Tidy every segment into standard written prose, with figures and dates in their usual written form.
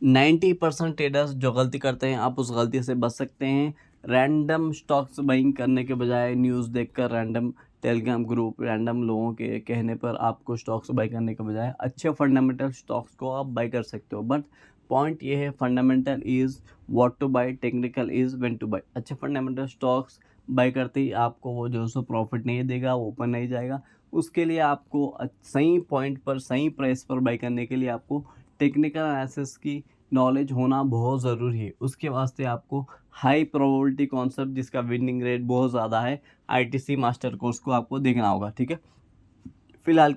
90% traders जो गलती करते हैं, आप उस गलती से बच सकते हैं। रैंडम स्टॉक्स बाइंग करने के बजाय न्यूज़ देखकर, रैंडम टेलीग्राम ग्रुप, रैंडम लोगों के कहने पर आपको स्टॉक्स बाई करने के बजाय अच्छे फंडामेंटल स्टॉक्स को आप बाई कर सकते हो। बट पॉइंट ये है, fundamental is what two by, technical is when two by. अच्छे फंडामेंटल स्टॉक्स बाई करते ही आपको वो जो सो प्रॉफिट नहीं देगा, वो ऊपर नहीं जाएगा। उसके लिए आपको सही पॉइंट पर, सही प्राइस पर बाई करने के लिए आपको टेक्निकल एनालिसिस की नॉलेज होना बहुत ज़रूरी है। उसके वास्ते आपको हाई प्रोबेबिलिटी कॉन्सेप्ट, जिसका विनिंग रेट बहुत ज़्यादा है, आईटीसी मास्टर कोर्स को आपको देखना होगा, ठीक है। फ़िलहाल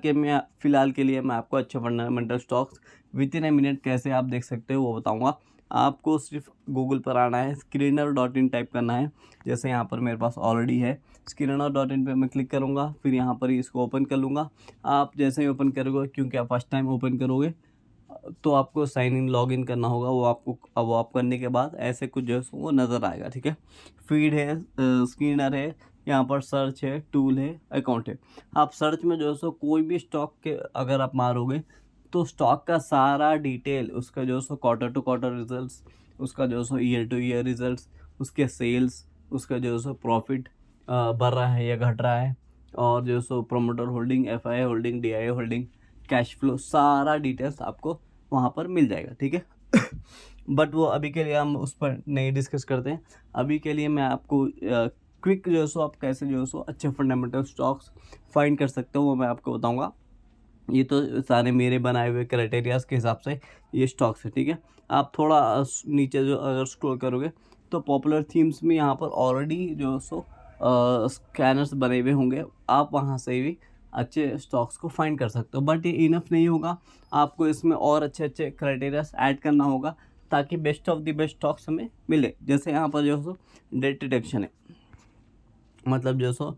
के लिए मैं आपको अच्छे fundamental stocks with in a minute कैसे आप देख सकते हो वो बताऊंगा। आपको सिर्फ गूगल पर आना है, screener.in टाइप करना है। जैसे यहाँ पर मेरे पास ऑलरेडी है, screener.in पे मैं क्लिक करूँगा, फिर यहाँ पर ही इसको ओपन कर लूँगा। आप जैसे ही ओपन करोगे, क्योंकि आप फर्स्ट टाइम ओपन करोगे तो आपको साइन इन लॉग इन करना होगा। वो आप करने के बाद ऐसे कुछ जो है वो नज़र आएगा, ठीक है। फीड है, स्क्रीनर है, यहाँ पर सर्च है, टूल है, अकाउंट है। आप सर्च में जो है सो कोई भी स्टॉक के अगर आप मारोगे तो स्टॉक का सारा डिटेल, उसका जो है सो क्वार्टर टू क्वार्टर रिजल्ट्स, उसका जो है सो ईयर टू ईयर रिजल्ट्स, उसके सेल्स, उसका जो है सो प्रॉफिट बढ़ रहा है या घट रहा है, और जो है सो promoter holding, FI holding, DI holding, cash flow, सारा डिटेल्स आपको वहाँ पर मिल जाएगा, ठीक है। बट वो अभी के लिए हम उस पर नहीं डिस्कस करते हैं। अभी के लिए मैं आपको क्विक जो है सो आप कैसे जो है सो अच्छे फंडामेंटल स्टॉक्स फाइंड कर सकते हो वो मैं आपको बताऊंगा। ये तो सारे मेरे बनाए हुए क्राइटेरियाज के हिसाब से ये स्टॉक्स है, ठीक है। आप थोड़ा नीचे जो अगर स्क्रॉल करोगे तो पॉपुलर थीम्स में यहाँ पर ऑलरेडी जो है सो स्कैनर्स बने हुए होंगे, आप वहाँ से भी अच्छे स्टॉक्स को फाइंड कर सकते हो। बट ये इनफ नहीं होगा, आपको इसमें और अच्छे अच्छे क्राइटेरियाज ऐड करना होगा ताकि best of the best stocks हमें मिले। जैसे यहाँ पर जो है सो डेट रिडक्शन है, मतलब जो सो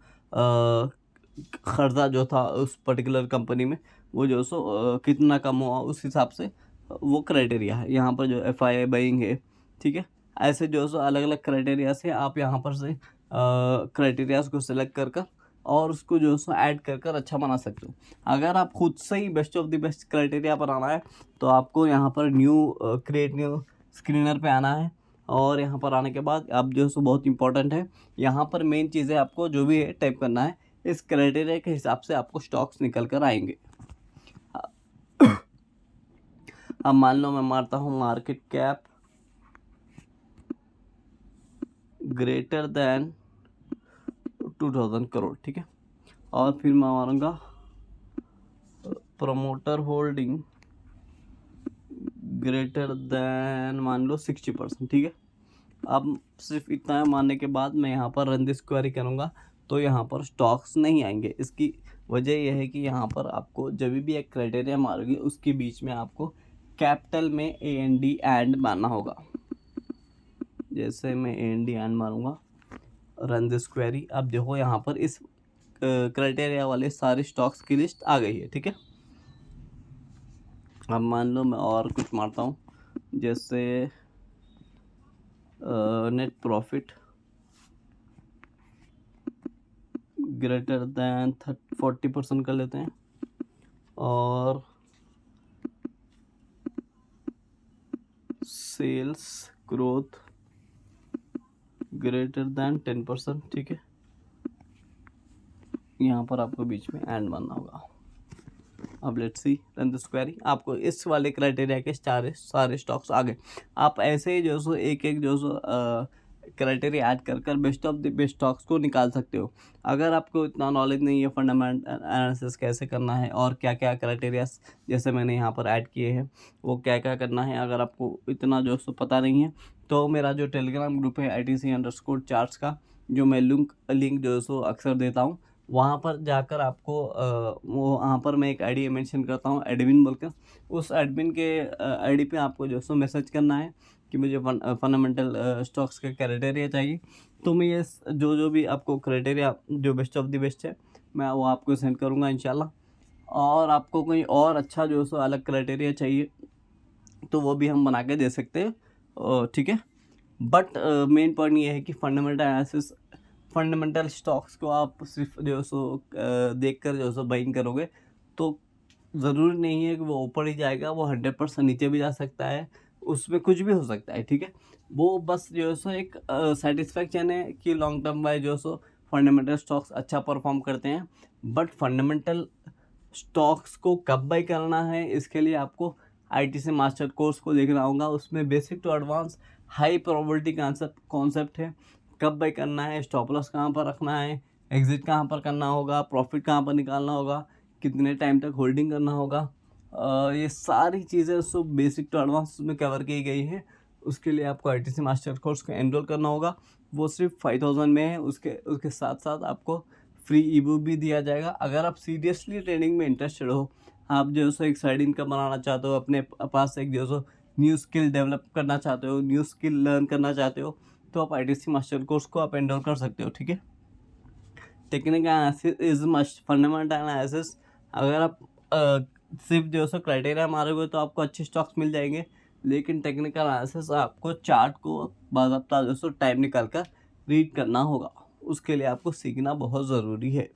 कर्जा जो था उस पर्टिकुलर कंपनी में, वो जो सो कितना कम हुआ, उस हिसाब से वो क्राइटेरिया है। यहाँ पर जो एफआईआई बाइंग है, ठीक है। ऐसे जो सो अलग अलग क्राइटेरिया से आप यहाँ पर से क्राइटेरियाज को सिलेक्ट कर और उसको जो सो ऐड कर अच्छा बना सकते हो। अगर आप खुद से ही best of the best criteria पर आना है तो आपको यहाँ पर क्रिएट न्यू स्क्रीनर पे आना है। और यहाँ पर आने के बाद आप जो सो बहुत इंपॉर्टेंट है, यहाँ पर मेन चीज़ें आपको जो भी है टाइप करना है। इस क्राइटेरिया के हिसाब से आपको स्टॉक्स निकल कर आएंगे। अब मान लो मैं मारता हूँ market cap greater than 2000 crore, ठीक है। और फिर मैं मारूंगा प्रमोटर होल्डिंग ग्रेटर देन मान लो 60%, ठीक है। अब सिर्फ इतना मानने के बाद मैं यहाँ पर रन दिस क्वेरी करूँगा तो यहाँ पर स्टॉक्स नहीं आएंगे। इसकी वजह यह है कि यहाँ पर आपको जब भी एक क्राइटेरिया मारोगे उसके बीच में आपको कैपिटल में ए एन डी एंड मारना होगा। जैसे मैं ए एन डी एंड मारूंगा, रन दिस क्वेरी, अब देखो यहाँ पर इस क्राइटेरिया वाले सारे स्टॉक्स की लिस्ट आ गई है, ठीक है। अब मान लो मैं और कुछ मारता हूँ, जैसे नेट प्रॉफिट ग्रेटर दैन 40% कर लेते हैं, और सेल्स ग्रोथ ग्रेटर दैन 10%, ठीक है। यहाँ पर आपको बीच में एंड मानना होगा। अब let's see run this query, आपको इस वाले क्राइटेरिया के सारे स्टॉक्स आ गए। आप ऐसे ही जो सो एक एक जो सो क्राइटेरिया ऐड कर best of the best stocks को निकाल सकते हो। अगर आपको इतना नॉलेज नहीं है फंडामेंटल एनालिसिस कैसे करना है और क्या क्या क्राइटेरिया जैसे मैंने यहाँ पर ऐड किए हैं वो क्या क्या करना है, अगर आपको इतना जो सो पता नहीं है तो मेरा जो टेलीग्राम ग्रुप है ITC_charts का, जो मैं लिंक जो सो अक्सर देता हूँ, वहाँ पर जाकर आपको वो वहाँ पर मैं एक आईडी मेंशन करता हूँ एडमिन बोलकर। उस एडमिन के आईडी पे आपको जो सो मैसेज करना है कि मुझे फंडामेंटल स्टॉक्स के क्राइटेरिया चाहिए। तो मैं ये जो भी आपको क्राइटेरिया जो बेस्ट ऑफ द बेस्ट है मैं वो आपको सेंड करूँगा इंशाल्लाह। और आपको कोई और अच्छा जो सो अलग क्राइटेरिया चाहिए तो वो भी हम बना के दे सकते हैं, ठीक है। बट मेन पॉइंट ये है कि फंडामेंटल एनालिसिस, फंडामेंटल स्टॉक्स को आप सिर्फ जो सो देख कर जो सो बाइंग करोगे तो ज़रूरी नहीं है कि वो ऊपर ही जाएगा, वो 100% नीचे भी जा सकता है। उसमें कुछ भी हो सकता है, ठीक है। वो बस जो है सो एक सेटिस्फैक्शन है कि लॉन्ग टर्म वाइज जो है सो फंडामेंटल स्टॉक्स अच्छा परफॉर्म करते हैं। बट फंडामेंटल स्टॉक्स को कब बाई करना है, इसके लिए आपको आईटीसी मास्टर कोर्स को देखना होगा। उसमें basic to advance high probability concept है। कब बाई करना है, स्टॉप लॉस कहाँ पर रखना है, एग्जिट कहाँ पर करना होगा, प्रॉफिट कहाँ पर निकालना होगा, कितने टाइम तक होल्डिंग करना होगा, ये सारी चीज़ें सो बेसिक टू एडवांस में कवर की गई है। उसके लिए आपको आईटीसी मास्टर कोर्स को एनरोल करना होगा। वो सिर्फ 5000 में है। उसके साथ साथ आपको फ्री ई बुक भी दिया जाएगा। अगर आप सीरियसली ट्रेडिंग में इंटरेस्टेड हो, आप जो है सो एक साइड इनकम बनाना चाहते हो, अपने पास एक जो है सो न्यू स्किल डेवलप करना चाहते हो, न्यू स्किल लर्न करना चाहते हो, तो आप आईटीसी मास्टर कोर्स को आप एनरोल कर सकते हो, ठीक है। Technical analysis is must, fundamental analysis अगर आप सिर्फ जो है सो क्राइटेरिया मारोगे तो आपको अच्छे स्टॉक्स मिल जाएंगे, लेकिन टेक्निकल एनालिसिस आपको चार्ट को बाकायदा जो है सो टाइम निकाल कर रीड करना होगा। उसके लिए आपको सीखना बहुत ज़रूरी है।